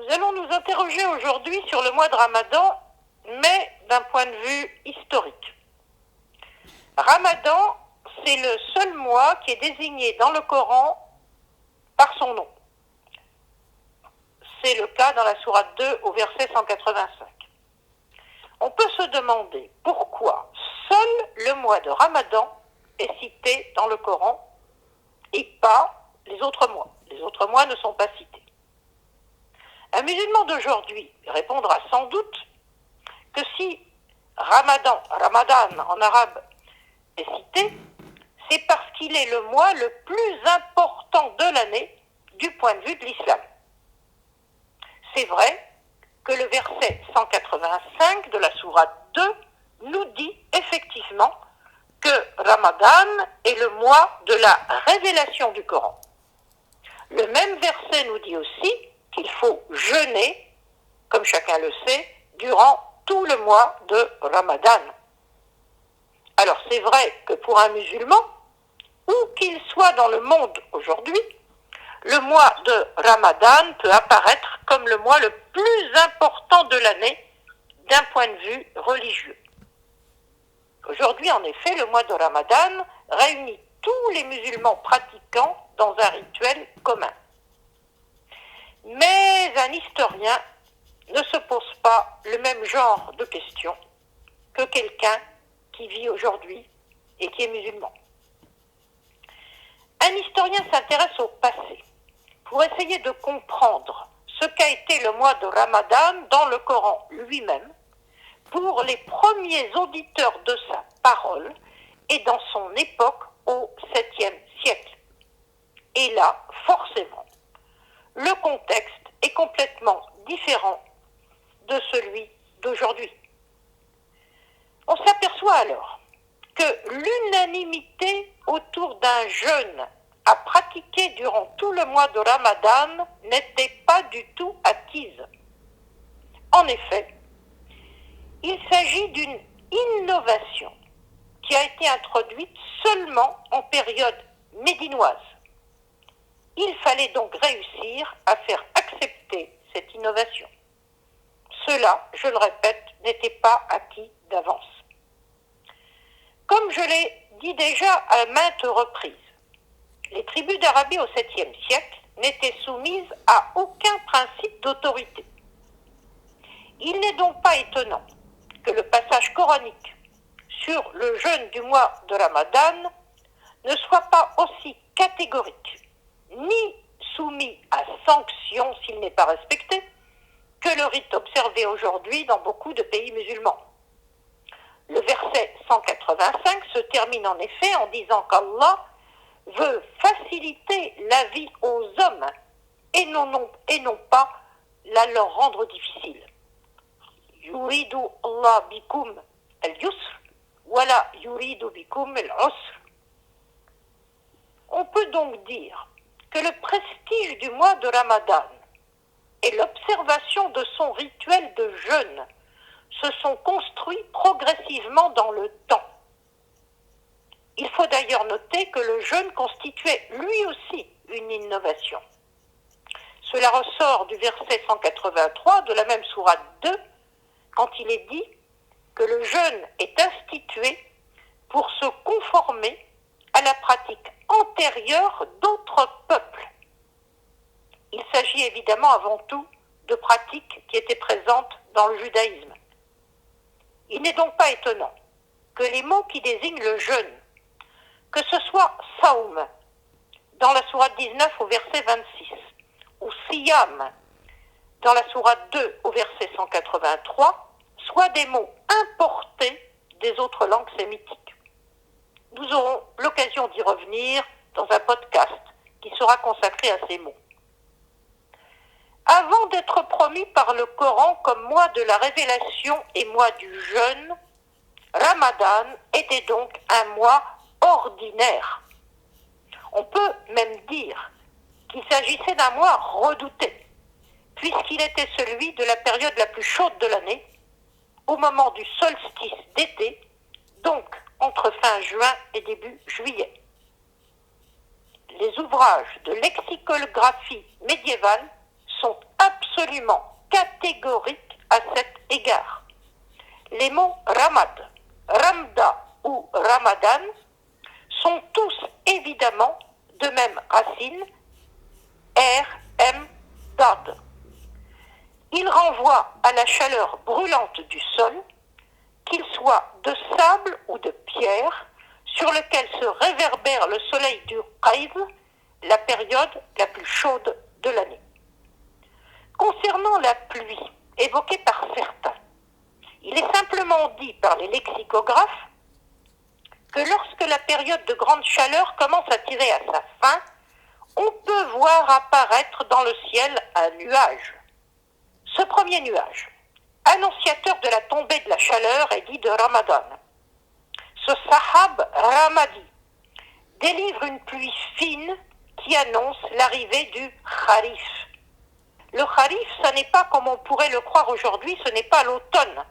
Nous allons nous interroger aujourd'hui sur le mois de Ramadan, mais d'un point de vue historique. Ramadan, c'est le seul mois qui est désigné dans le Coran par son nom. C'est le cas dans la sourate 2 au verset 185. On peut se demander pourquoi seul le mois de Ramadan est cité dans le Coran et pas les autres mois. Les autres mois ne sont pas cités. Un musulman d'aujourd'hui répondra sans doute que si Ramadan en arabe est cité, c'est parce qu'il est le mois le plus important de l'année du point de vue de l'islam. C'est vrai que le verset 185 de la sourate 2 nous dit effectivement que Ramadan est le mois de la révélation du Coran. Le même verset nous dit aussi qu'il faut jeûner, comme chacun le sait, durant tout le mois de Ramadan. Alors c'est vrai que pour un musulman, où qu'il soit dans le monde aujourd'hui, le mois de Ramadan peut apparaître comme le mois le plus important de l'année d'un point de vue religieux. Aujourd'hui, en effet, le mois de Ramadan réunit tous les musulmans pratiquants dans un rituel commun. Mais un historien ne se pose pas le même genre de questions que quelqu'un qui vit aujourd'hui et qui est musulman. Un historien s'intéresse au passé pour essayer de comprendre ce qu'a été le mois de Ramadan dans le Coran lui-même, pour les premiers auditeurs de sa parole et dans son époque au 7e siècle. Et là, forcément, le contexte est complètement différent de celui d'aujourd'hui. On s'aperçoit alors que l'unanimité autour d'un jeûne à pratiquer durant tout le mois de Ramadan n'était pas du tout acquise. En effet, il s'agit d'une innovation qui a été introduite seulement en période médinoise. Il fallait donc réussir à faire accepter cette innovation. Cela, je le répète, n'était pas acquis d'avance. Comme je l'ai dit déjà à maintes reprises, les tribus d'Arabie au 7e siècle n'étaient soumises à aucun principe d'autorité. Il n'est donc pas étonnant que le passage coranique sur le jeûne du mois de Ramadan ne soit pas aussi catégorique, ni soumis à sanction s'il n'est pas respecté, que le rite observé aujourd'hui dans beaucoup de pays musulmans. Le verset 185 se termine en effet en disant qu'Allah veut faciliter la vie aux hommes et non pas la leur rendre difficile. Yuridu Allah bikum al-yusr, wala yuridu bikum al-usr. On peut donc dire que le prestige du mois de Ramadan et l'observation de son rituel de jeûne se sont construits progressivement dans le temps. Il faut d'ailleurs noter que le jeûne constituait lui aussi une innovation. Cela ressort du verset 183 de la même sourate 2, quand il est dit que le jeûne est institué pour se conformer à la pratique antérieure d'autres peuples. Il s'agit évidemment avant tout de pratiques qui étaient présentes dans le judaïsme. Il n'est donc pas étonnant que les mots qui désignent le jeûne, que ce soit saoum dans la sourate 19 au verset 26 ou siyam dans la sourate 2 au verset 183, soient des mots importés des autres langues sémitiques. Nous aurons l'occasion d'y revenir dans un podcast qui sera consacré à ces mots. Avant d'être promis par le Coran comme mois de la révélation et mois du jeûne, Ramadan était donc un mois ordinaire. On peut même dire qu'il s'agissait d'un mois redouté, puisqu'il était celui de la période la plus chaude de l'année, au moment du solstice d'été, donc entre fin juin et début juillet. Les ouvrages de lexicolographie médiévale sont absolument absolument catégorique à cet égard. Les mots Ramad, Ramda ou Ramadan sont tous évidemment de même racine, R-M-Dad. Ils renvoient à la chaleur brûlante du sol, qu'il soit de sable ou de pierre, sur lequel se réverbère le soleil du Qaïv, la période la plus chaude de l'année. Concernant la pluie, évoquée par certains, il est simplement dit par les lexicographes que lorsque la période de grande chaleur commence à tirer à sa fin, on peut voir apparaître dans le ciel un nuage. Ce premier nuage, annonciateur de la tombée de la chaleur, est dit de Ramadan. Ce sahab ramadi délivre une pluie fine qui annonce l'arrivée du kharif. Le kharif, ce n'est pas comme on pourrait le croire aujourd'hui, ce n'est pas l'automne.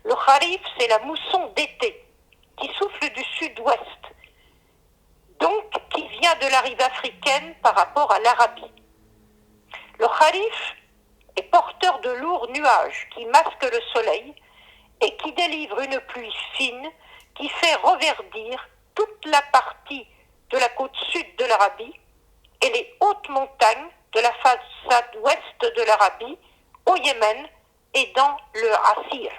Le kharif, c'est la mousson d'été qui souffle du sud-ouest, donc qui vient de la rive africaine par rapport à l'Arabie. Le kharif est porteur de lourds nuages qui masquent le soleil et qui délivre une pluie fine qui fait reverdir toute la partie de la côte sud de l'Arabie et les hautes montagnes de la façade ouest de l'Arabie, au Yémen et dans le Assir.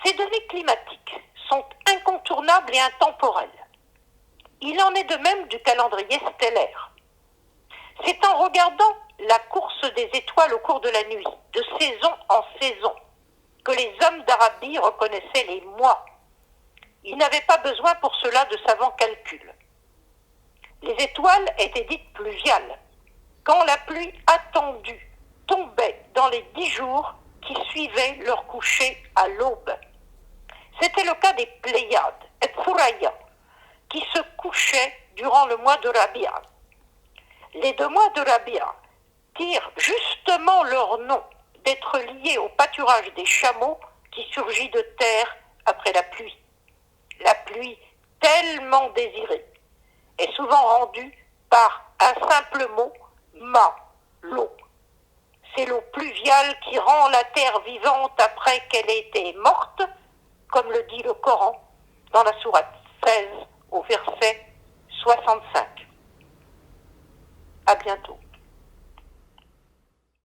Ces données climatiques sont incontournables et intemporelles. Il en est de même du calendrier stellaire. C'est en regardant la course des étoiles au cours de la nuit, de saison en saison, que les hommes d'Arabie reconnaissaient les mois. Ils n'avaient pas besoin pour cela de savants calculs. Les étoiles étaient dites pluviales, quand la pluie attendue tombait dans les 10 jours qui suivaient leur coucher à l'aube. C'était le cas des Pléiades et Thuraya, qui se couchaient durant le mois de Rabia. Les 2 mois de Rabia tirent justement leur nom d'être liés au pâturage des chameaux qui surgit de terre après la pluie. La pluie tellement désirée est souvent rendue par un simple mot, ma, l'eau. C'est l'eau pluviale qui rend la terre vivante après qu'elle ait été morte, comme le dit le Coran dans la sourate 16 au verset 65. À bientôt.